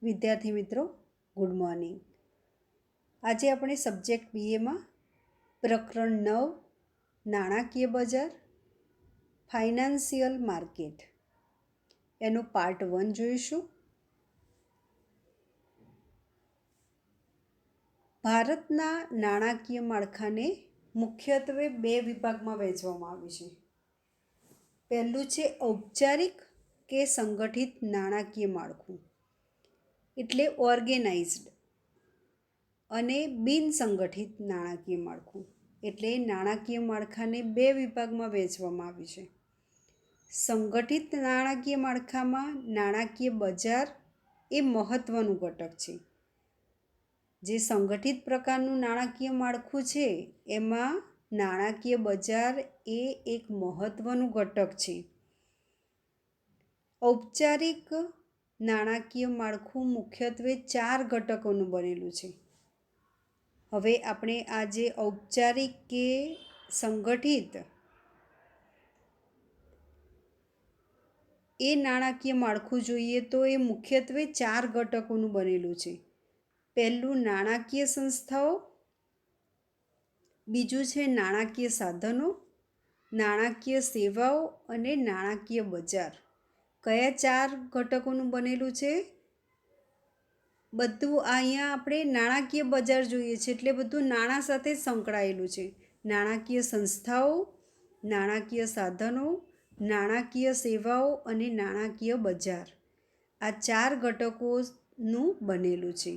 વિદ્યાર્થી મિત્રો, good morning. આજે આપણે સબ્જેક્ટ બીએમાં પ્રકરણ 9 નાણાકીય બજાર ફાઇનાન્સિયલ માર્કેટ એનો પાર્ટ 1 જોઈશું. ભારતના નાણાકીય માળખાને મુખ્યત્વે 2 વિભાગમાં વહેંચવામાં આવ્યું છે. પહેલું છે ઔપચારિક કે સંગઠિત નાણાકીય માળખું, એટલે ઓર્ગેનાઇઝડ, અને બિનસંગઠિત નાણાકીય માળખું, એટલે નાણાકીય માળખાને 2 વિભાગમાં વહેંચવામાં આવ્યું છે. સંગઠિત નાણાકીય માળખામાં નાણાકીય બજાર એ મહત્ત્વનું ઘટક છે. જે સંગઠિત પ્રકારનું નાણાકીય માળખું છે એમાં નાણાકીય બજાર એ એક મહત્ત્વનું ઘટક છે. ઔપચારિક નાણાકીય માળખું મુખ્યત્વે 4 ઘટકોનું બનેલું છે. હવે આપણે આ જે ઔપચારિક કે સંગઠિત એ નાણાકીય માળખું જોઈએ તો એ મુખ્યત્વે 4 ઘટકોનું બનેલું છે. પહેલું નાણાકીય સંસ્થાઓ, બીજું છે નાણાકીય સાધનો, નાણાકીય સેવાઓ અને નાણાકીય બજાર. કયા 4 ઘટકોનું બનેલું છે? બધું અહીંયા આપણે નાણાકીય બજાર જોઈએ છે એટલે બધું નાણાં સાથે જ સંકળાયેલું છે. નાણાકીય સંસ્થાઓ, નાણાકીય સાધનો, નાણાકીય સેવાઓ અને નાણાકીય બજાર, આ 4 ઘટકોનું બનેલું છે.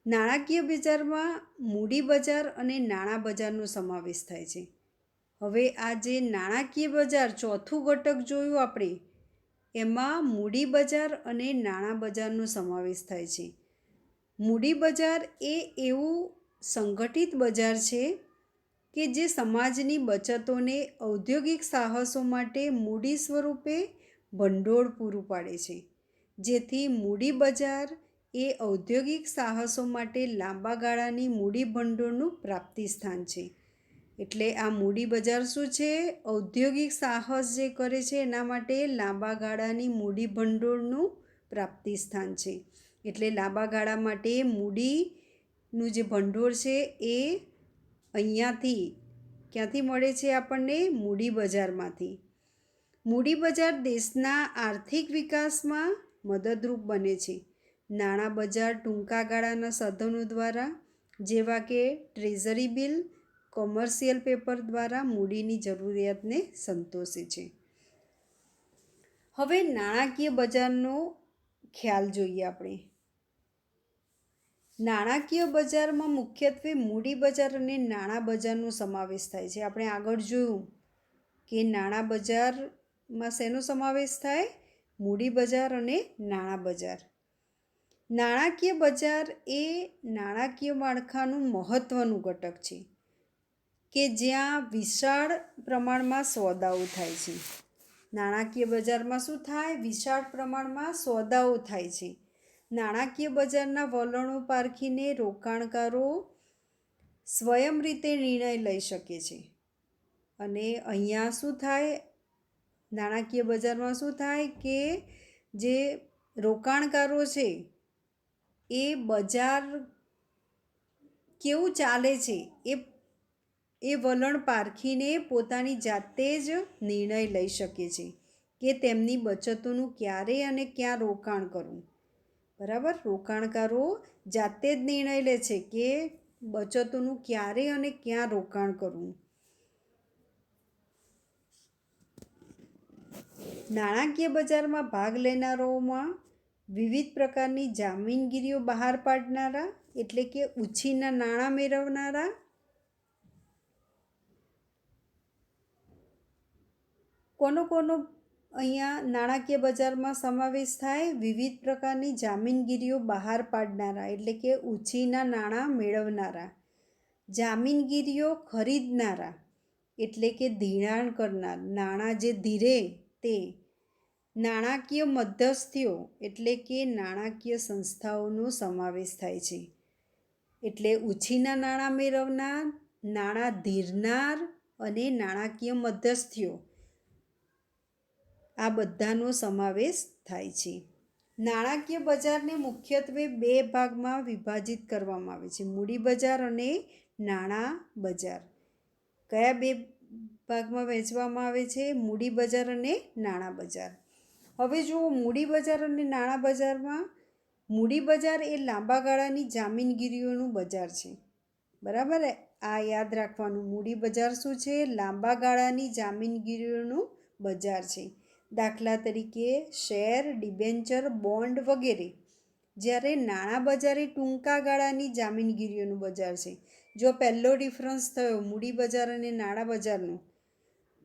નાણાકીય બજારમાં મૂડી બજાર અને નાણાં બજારનો સમાવેશ થાય છે. હવે આ જે નાણાકીય બજાર ચોથું ઘટક જોયું આપણે, એમાં મૂડી બજાર અને નાણાં બજારનો સમાવેશ થાય છે. મૂડી બજાર એ એવું સંગઠિત બજાર છે કે જે સમાજની બચતોને ઔદ્યોગિક સાહસો માટે મૂડી સ્વરૂપે ભંડોળ પૂરું પાડે છે. જેથી મૂડી બજાર એ ઔદ્યોગિક સાહસો માટે લાંબા ગાળાની મૂડી ભંડોળનું પ્રાપ્તિ સ્થાન છે. એટલે આ મૂડી બજાર શું છે? ઔદ્યોગિક સાહસ જે કરે છે એના માટે લાંબા ગાળાની મૂડી ભંડોળનું પ્રાપ્તિ સ્થાન છે. એટલે લાંબા ગાળા માટે મૂડીનું જે ભંડોળ છે એ અહીંયાથી ક્યાંથી મળે છે આપણને? મૂડી બજારમાંથી. મૂડી બજાર દેશના આર્થિક વિકાસમાં મદદરૂપ બને છે. નાણાં બજાર ટૂંકા ગાળાના સાધનો દ્વારા, જેવા કે ટ્રેઝરી બિલ, કોમર્શિયલ પેપર દ્વારા મૂડીની જરૂરિયાતને સંતોષે છે. હવે નાણાકીય બજારનો ખ્યાલ જોઈએ આપણે. નાણાકીય બજારમાં મુખ્યત્વે મૂડી બજાર અને નાણાં બજારનો સમાવેશ થાય છે. આપણે આગળ જોયું કે નાણાં બજારમાં શેનો સમાવેશ થાય? મૂડી બજાર અને નાણાં બજાર. નાણાકીય બજાર એ નાણાકીય માળખાનું મહત્ત્વનું ઘટક છે કે જ્યાં વિશાળ પ્રમાણમાં સોદાઓ થાય છે. નાણાકીય બજારમાં શું થાય? વિશાળ પ્રમાણમાં સોદાઓ થાય છે. નાણાકીય બજારના વલણો પારખીને રોકાણકારો સ્વયં રીતે નિર્ણય લઈ શકે છે. અને અહીંયા શું થાય? નાણાકીય બજારમાં શું થાય કે જે રોકાણકારો છે એ બજાર કેવું ચાલે છે એ વલણ પારખીને પોતાની જાતે જ નિર્ણય લઈ શકે છે કે તેમની બચતોનું ક્યારે અને ક્યાં રોકાણ કરવું. બરાબર? રોકાણકારો જાતે જ નિર્ણય લે છે કે બચતોનું ક્યારે અને ક્યાં રોકાણ કરવું. નાણાકીય બજારમાં ભાગ લેનારાઓમાં વિવિધ પ્રકારની જામીનગીરીઓ બહાર પાડનારા, એટલે કે ઉછીના નાણાં મેળવનારા, કોનો અહીંયા નાણાકીય બજારમાં સમાવેશ થાય? વિવિધ પ્રકારની જામીનગીરીઓ બહાર પાડનારા, એટલે કે ઉછીના નાણાં મેળવનારા. જામીનગીરીઓ ખરીદનારા, એટલે કે ધિરાણ કરનાર, નાણાં જે ધીરે તે. નાણાકીય મધ્યસ્થીઓ, એટલે કે નાણાકીય સંસ્થાઓનો સમાવેશ થાય છે. એટલે ઉછીના નાણાં મેળવનાર, નાણાં ધીરનાર અને નાણાકીય મધ્યસ્થીઓ, આ બધાનો સમાવેશ થાય છે. નાણાકીય બજારને મુખ્યત્વે બે ભાગમાં વિભાજિત કરવામાં આવે છે, મૂડી બજાર અને નાણાં બજાર. કયા બે ભાગમાં વહેંચવામાં આવે છે? મૂડી બજાર અને નાણાં બજાર. હવે જુઓ, મૂડી બજાર અને નાણાં બજારમાં મૂડી બજાર એ લાંબા ગાળાની જામીનગીરીઓનું બજાર છે. બરાબર, આ યાદ રાખવાનું. મૂડી બજાર શું છે? લાંબા ગાળાની જામીનગીરીઓનું બજાર છે. દાખલા તરીકે શેર, ડિબેન્ચર, બોન્ડ વગેરે. જ્યારે નાણાં બજાર એ ટૂંકા ગાળાની જામીનગીરીઓનું બજાર છે. જો પહેલો ડિફરન્સ થયો મૂડી બજાર અને નાણાં બજારનો.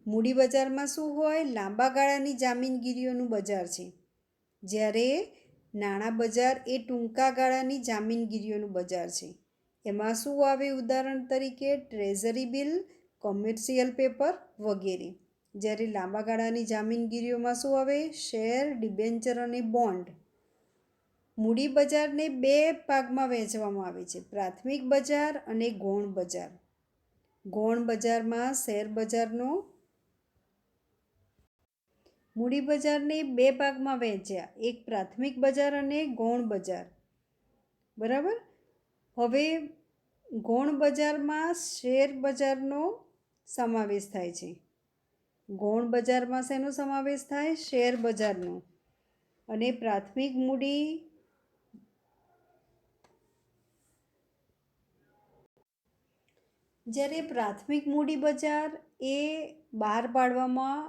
મૂડી બજારમાં શું હોય? લાંબા ગાળાની જામીનગીરીઓનું બજાર છે. જ્યારે નાણાં બજાર એ ટૂંકા ગાળાની જામીનગીરીઓનું બજાર છે. એમાં શું આવે? ઉદાહરણ તરીકે ટ્રેઝરી બિલ, કોમર્શિયલ પેપર વગેરે. જ્યારે લાંબા ગાળાની જામીનગીરીઓમાં શું આવે? શેર, ડિબેન્ચર અને બોન્ડ. મૂડી બજારને બે ભાગમાં વહેંચવામાં આવે છે, પ્રાથમિક બજાર અને ગૌણ બજાર. ગૌણ બજારમાં શેર બજારનો મૂડી બજારને બે ભાગમાં વહેંચ્યા, એક પ્રાથમિક બજાર અને ગૌણ બજાર. બરાબર. હવે ગૌણ બજારમાં શેર બજારનો સમાવેશ થાય છે. ગૌણ બજારમાં શેનો સમાવેશ થાય? શેર બજારનો. અને પ્રાથમિક મૂડી જ્યારે પ્રાથમિક મૂડી બજાર એ બહાર પાડવામાં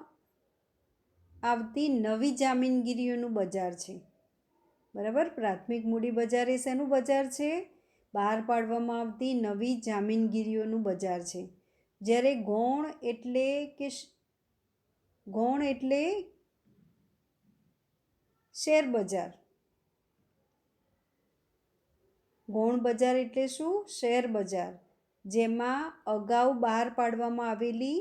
આવતી નવી જામીનગીરીઓનું બજાર છે. બરાબર, પ્રાથમિક મૂડી બજાર એ શેનું બજાર છે? બહાર પાડવામાં આવતી નવી જામીનગીરીઓનું બજાર છે. જ્યારે ગૌણ એટલે શેર બજાર. ગૌણ બજાર એટલે શું? શેર બજાર, જેમાં અગાઉ બહાર પાડવામાં આવેલી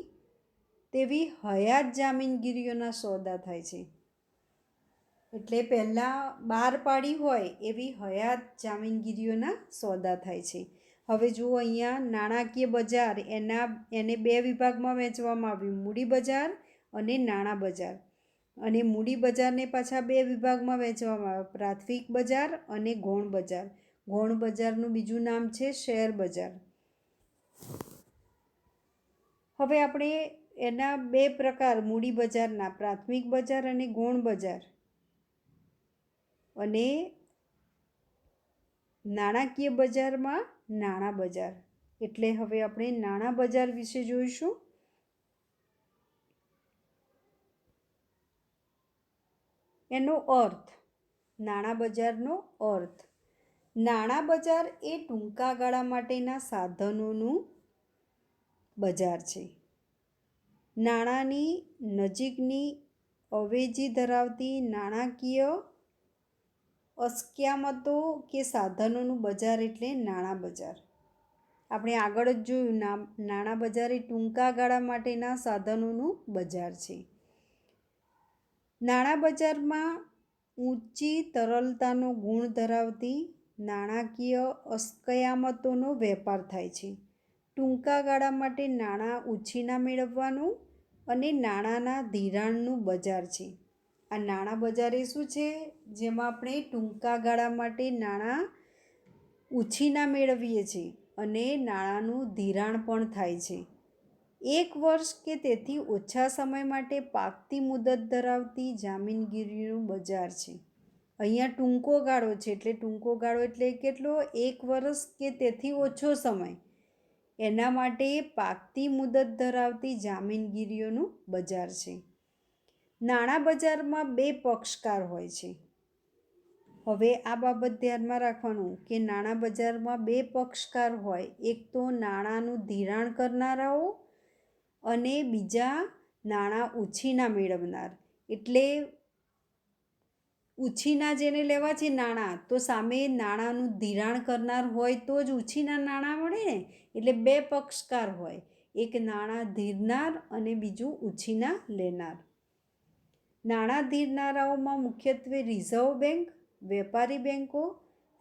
તેવી હયાત જામીનગીરીઓના સોદા થાય છે. એટલે પહેલાં બહાર પાડી હોય એવી હયાત જામીનગીરીઓના સોદા થાય છે. હવે જુઓ, અહીંયા નાણાકીય બજાર એને બે વિભાગમાં વહેંચવામાં આવ્યું, મૂડી બજાર અને નાણાં બજાર. અને મૂડી બજારને પાછા બે વિભાગમાં વહેંચવામાં આવ્યા, પ્રાથમિક બજાર અને ગૌણ બજાર. ગૌણ બજારનું બીજું નામ છે શેર બજાર. હવે આપણે એના બે પ્રકાર, મૂડી બજારના પ્રાથમિક બજાર અને ગૌણ બજાર, અને નાણાકીય બજારમાં નાણાં બજાર. એટલે હવે આપણે નાણાં બજાર વિશે જોઈશું. એનો અર્થ, નાણાં બજારનો અર્થ. નાણાં બજાર એ ટૂંકા ગાળા માટેના સાધનોનું બજાર છે. નાણાંની નજીકની અવેજી ધરાવતી નાણાકીય અસ્કયામતો કે સાધનોનું બજાર એટલે નાણાં બજાર. આપણે આગળ જ જોયું, નાણાં બજાર એ ટૂંકા ગાળા માટેના સાધનોનું બજાર છે. નાણાં બજારમાં ઊંચી તરલતાનો ગુણ ધરાવતી નાણાકીય અસ્કયામતોનો વેપાર થાય છે. ટૂંકા ગાળા માટે નાણાં ઉછીના મેળવવાનું અને નાણાંના ધિરાણનું બજાર છે. આ નાણાં બજાર એ શું છે? જેમાં આપણે ટૂંકા ગાળા માટે નાણાં ઉછીના મેળવીએ છીએ અને નાણાંનું ધિરાણ પણ થાય છે. 1 વર્ષ કે તેથી ઓછા સમય માટે પાકતી મુદત ધરાવતી જામીનગીરીનું બજાર છે. અહીંયા ટૂંકો ગાળો છે, એટલે ટૂંકો ગાળો એટલે કેટલો? 1 વર્ષ કે તેથી ઓછો સમય. એના માટે પાકતી મુદત ધરાવતી જામીનગીરીઓનું બજાર છે. નાણાં બજારમાં બે પક્ષકાર હોય છે. હવે આ બાબત ધ્યાનમાં રાખવાનું કે નાણાં બજારમાં બે પક્ષકાર હોય, એક તો નાણાંનું ધિરાણ કરનારાઓ અને બીજા નાણાં ઉછીના મેળવનાર. એટલે ઉછીના જેને લેવા છે નાણાં, તો સામે નાણાંનું ધિરાણ કરનાર હોય તો જ ઉછીના નાણાં મળે ને. એટલે બે પક્ષકાર હોય, એક નાણાં ધીરનાર અને બીજું ઉછીના લેનાર. નાણાં ધીરનારાઓમાં મુખ્યત્વે રિઝર્વ બેંક, વેપારી બેંકો,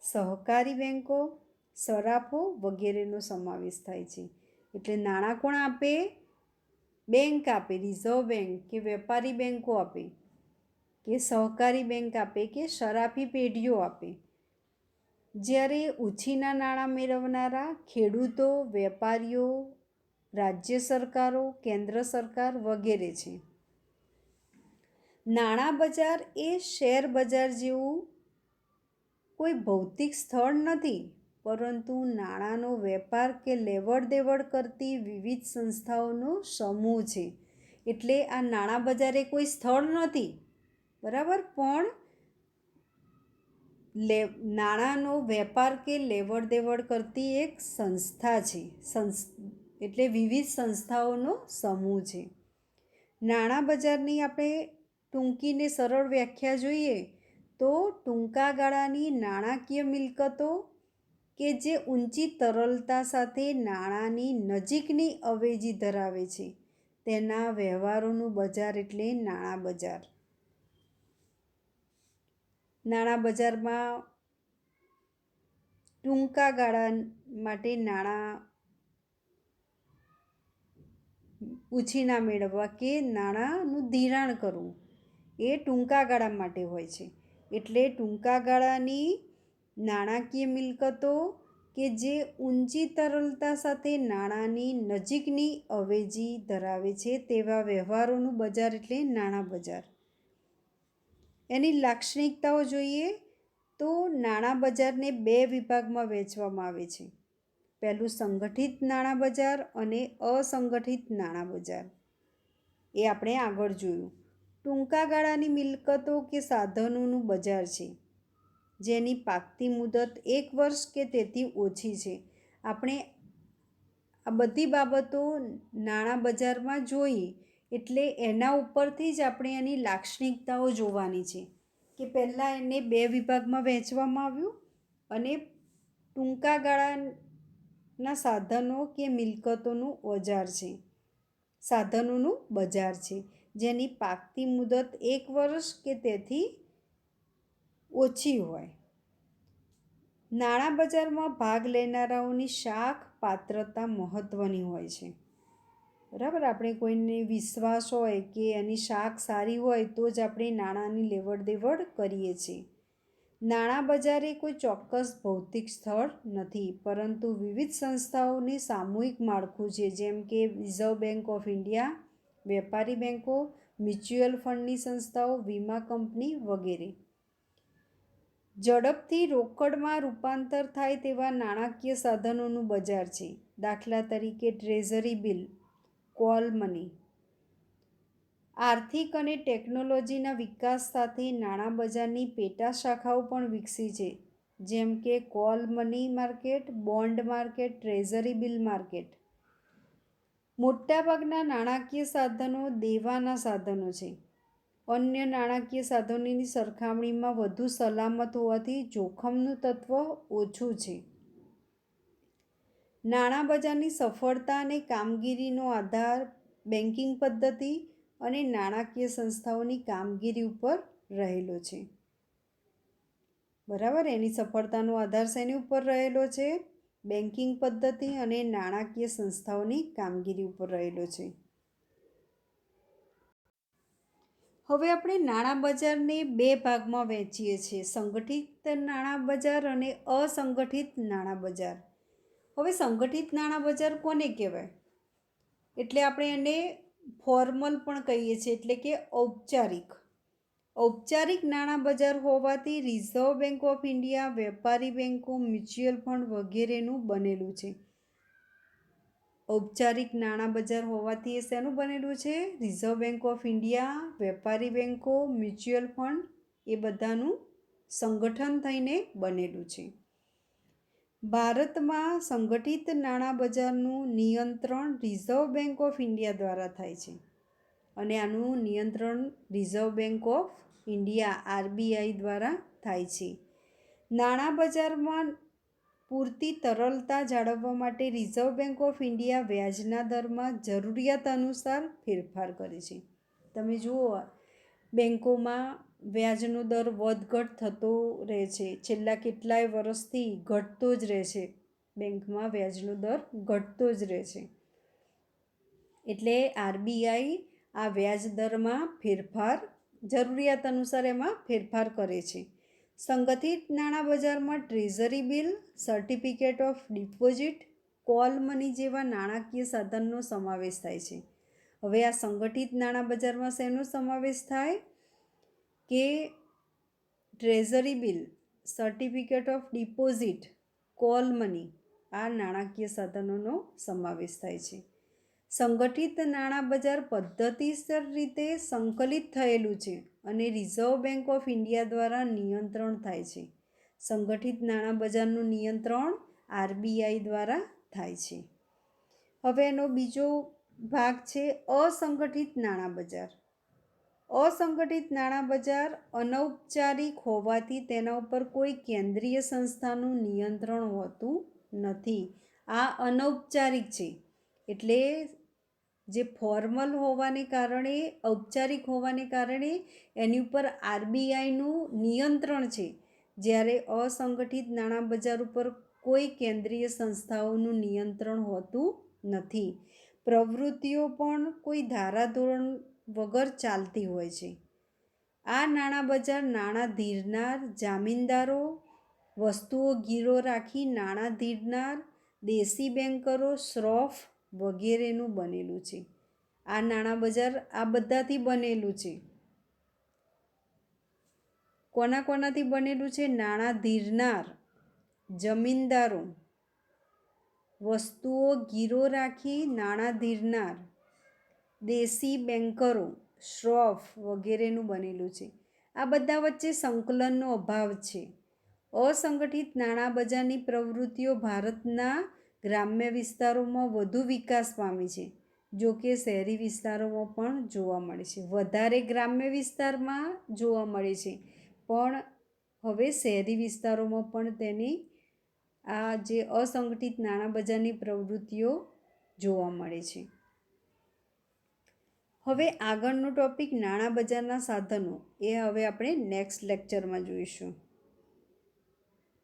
સહકારી બેંકો, સરાફો વગેરેનો સમાવેશ થાય છે. એટલે નાણાં કોણ આપે? બેંક આપે, રિઝર્વ બેંક કે વેપારી બેંકો આપે. કે સહકારી બેંક આપે કે શરાફી પેઢીઓ આપે, જ્યારે ઉછીના નાણાં મેળવનારા ખેડૂતો, વેપારીઓ, રાજ્ય સરકારો, કેન્દ્ર સરકાર વગેરે છે. નાણાં બજાર એ શેર બજાર જેવું કોઈ ભૌતિક સ્થળ નથી, પરંતુ નાણાંનો વેપાર કે લેવડ દેવડ કરતી વિવિધ સંસ્થાઓનો સમૂહ છે. એટલે આ નાણાં બજાર એ કોઈ સ્થળ નથી, બરાબર, પણ નાણાંનો વેપાર કે લેવડ દેવડ કરતી એક સંસ્થા છે. એટલે વિવિધ સંસ્થાઓનો સમૂહ છે. નાણાં બજારની આપણે ટૂંકીને સરળ વ્યાખ્યા જોઈએ તો ટૂંકા ગાળાની નાણાકીય મિલકતો કે જે ઊંચી તરલતા સાથે નાણાંની નજીકની અવેજી ધરાવે છે, તેના વ્યવહારોનું બજાર એટલે નાણાં બજાર. નાણાં બજારમાં ટૂંકા ગાળા માટે નાણાં ઉછીના મેળવવા કે નાણાંનું ધિરાણ કરવું એ ટૂંકા ગાળા માટે હોય છે. એટલે ટૂંકા ગાળાની નાણાકીય મિલકતો કે જે ઊંચી તરલતા સાથે નાણાંની નજીકની અવેજી ધરાવે છે તેવા વ્યવહારોનું બજાર એટલે નાણાં બજાર. એની લાક્ષણિકતાઓ જોઈએ તો નાણાં બજારને બે વિભાગમાં વહેંચવામાં આવે છે. પહેલું સંગઠિત નાણાં બજાર અને અસંગઠિત નાણાં બજાર. એ આપણે આગળ જોયું. ટૂંકા ગાળાની મિલકતો કે સાધનોનું બજાર છે, જેની પાકતી મુદત 1 વર્ષ કે તેથી ઓછી છે. આપણે આ બધી બાબતો નાણાં બજારમાં જોઈ એટલે એના ઉપરથી જ આપણે એની લાક્ષણિકતાઓ જોવાની છે કે પહેલાં એને બે વિભાગમાં વહેંચવામાં આવ્યું અને ટૂંકા ગાળાના સાધનો કે મિલકતોનું સાધનોનું બજાર છે, જેની પાકતી મુદત 1 વર્ષ કે તેથી ઓછી હોય. નાણાં બજારમાં ભાગ લેનારાઓની શાખ પાત્રતા મહત્ત્વની હોય છે, બરાબર. આપણે કોઈને વિશ્વાસ હોય કે એની શાખ સારી હોય તો જ આપણે નાણાંની લેવડ દેવડ કરીએ છીએ. નાણાં બજાર એ કોઈ ચોક્કસ ભૌતિક સ્થળ નથી, પરંતુ વિવિધ સંસ્થાઓની સામૂહિક માળખું છે, જેમ કે રિઝર્વ બેંક ઓફ ઇન્ડિયા, વેપારી બેંકો, મ્યુચ્યુઅલ ફંડની સંસ્થાઓ, વીમા કંપની વગેરે. ઝડપથી રોકડમાં રૂપાંતર થાય તેવા નાણાકીય સાધનોનું બજાર છે, દાખલા તરીકે ટ્રેઝરી બિલ, કોલ મની. આર્થિક અને ટેકનોલોજીના વિકાસ સાથે નાણાં બજારની પેટા શાખાઓ પણ વિકસી છે, જેમ કે call money market, bond market, treasury bill market. મોટાભાગના નાણાકીય સાધનો દેવાના સાધનો છે. અન્ય નાણાકીય સાધનોની સરખામણીમાં વધુ સલામત હોવાથી જોખમનું તત્વ ઓછું છે. નાણાં બજારની સફળતા અને કામગીરીનો આધાર બેન્કિંગ પદ્ધતિ અને નાણાકીય સંસ્થાઓની કામગીરી ઉપર રહેલો છે, બરાબર. એની સફળતાનો આધાર શેની ઉપર રહેલો છે? બેન્કિંગ પદ્ધતિ અને નાણાકીય સંસ્થાઓની કામગીરી ઉપર રહેલો છે. હવે આપણે નાણાં બજારને બે ભાગમાં વહેંચીએ છીએ, સંગઠિત નાણાં બજાર અને અસંગઠિત નાણાં બજાર. હવે સંગઠિત નાણાં બજાર કોને કહેવાય? એટલે આપણે એને ફોર્મલ પણ કહીએ છીએ, એટલે કે ઔપચારિક નાણાં બજાર હોવાથી રિઝર્વ બેંક ઓફ ઇન્ડિયા, વેપારી બેંકો, મ્યુચ્યુઅલ ફંડ વગેરેનું બનેલું છે. ઔપચારિક નાણાં બજાર હોવાથી એ શેનું બનેલું છે? રિઝર્વ બેંક ઓફ ઇન્ડિયા, વેપારી બેંકો, મ્યુચ્યુઅલ ફંડ એ બધાનું સંગઠન થઈને બનેલું છે. ભારતમાં સંગઠિત નાણાં બજારનું નિયંત્રણ રિઝર્વ બેંક ઓફ ઇન્ડિયા દ્વારા થાય છે અને આનું નિયંત્રણ reserve bank of India RBI દ્વારા થાય છે. નાણાં બજારમાં પૂરતી તરલતા જાળવવા માટે રિઝર્વ બેંક ઓફ ઇન્ડિયા વ્યાજના દરમાં જરૂરિયાત અનુસાર ફેરફાર કરે છે. તમે જુઓ, બેંકોમાં વ્યાજનો દર વધઘટ થતો રહે છે, છેલ્લા કેટલાય વર્ષથી ઘટતો જ રહે છે. બેંકમાં વ્યાજનો દર ઘટતો જ રહે છે. એટલે RBI આ વ્યાજ દરમાં ફેરફાર જરૂરિયાત અનુસાર એમાં ફેરફાર કરે છે. સંગઠિત નાણાં બજારમાં treasury bill, certificate of deposit, call money જેવા નાણાકીય સાધનનો સમાવેશ થાય છે. હવે આ સંગઠિત નાણાં બજારમાં શેનો સમાવેશ થાય કે treasury bill, certificate of deposit, call money આ નાણાકીય સાધનોનો સમાવેશ થાય છે. સંગઠિત નાણાં બજાર પદ્ધતિસર રીતે સંકલિત થયેલું છે અને રિઝર્વ બેંક ઓફ ઇન્ડિયા દ્વારા નિયંત્રણ થાય છે. સંગઠિત નાણાં બજારનું નિયંત્રણ આરબીઆઈ દ્વારા થાય છે. હવે એનો બીજો ભાગ છે અસંગઠિત નાણાં બજાર. અસંગઠિત નાણાં બજાર અનૌપચારિક હોવાથી તેના ઉપર કોઈ કેન્દ્રીય સંસ્થાનું નિયંત્રણ હોતું નથી. આ અનૌપચારિક છે એટલે જે ફોર્મલ હોવાને કારણે, ઔપચારિક હોવાને કારણે એની ઉપર આરબીઆઈનું નિયંત્રણ છે. જ્યારે અસંગઠિત નાણાં બજાર ઉપર કોઈ કેન્દ્રીય સંસ્થાઓનું નિયંત્રણ હોતું નથી. પ્રવૃત્તિઓ પણ કોઈ ધારાધોરણ વગર ચાલતી હોય છે. આ નાણાં બજાર નાણાં ધીરનાર, જામીનદારો, વસ્તુઓ ગીરો રાખી નાણાં ધીરનાર, દેશી બેન્કરો, શ્રોફ વગેરેનું બનેલું છે. આ નાણાં બજાર આ બધાથી બનેલું છે. કોનાથી બનેલું છે? નાણાં ધીરનાર, જમીનદારો, વસ્તુઓ ગીરો રાખી નાણાં ધીરનાર, દેશી બેન્કરો, શ્રોફ વગેરેનું બનેલું છે. આ બધા વચ્ચે સંકલનનો અભાવ છે. અસંગઠિત નાણાં બજારની પ્રવૃત્તિઓ ભારતના ગ્રામ્ય વિસ્તારોમાં વધુ વિકાસ પામી છે. જો કે શહેરી વિસ્તારોમાં પણ જોવા મળે છે. વધારે ગ્રામ્ય વિસ્તારમાં જોવા મળે છે, પણ હવે શહેરી વિસ્તારોમાં પણ તેની આ જે અસંગઠિત નાણાં બજારની પ્રવૃત્તિઓ જોવા મળે છે. હવે આગળનો ટોપિક નાણાં બજારના સાધનો, એ હવે આપણે નેક્સ્ટ લેક્ચરમાં જોઈશું.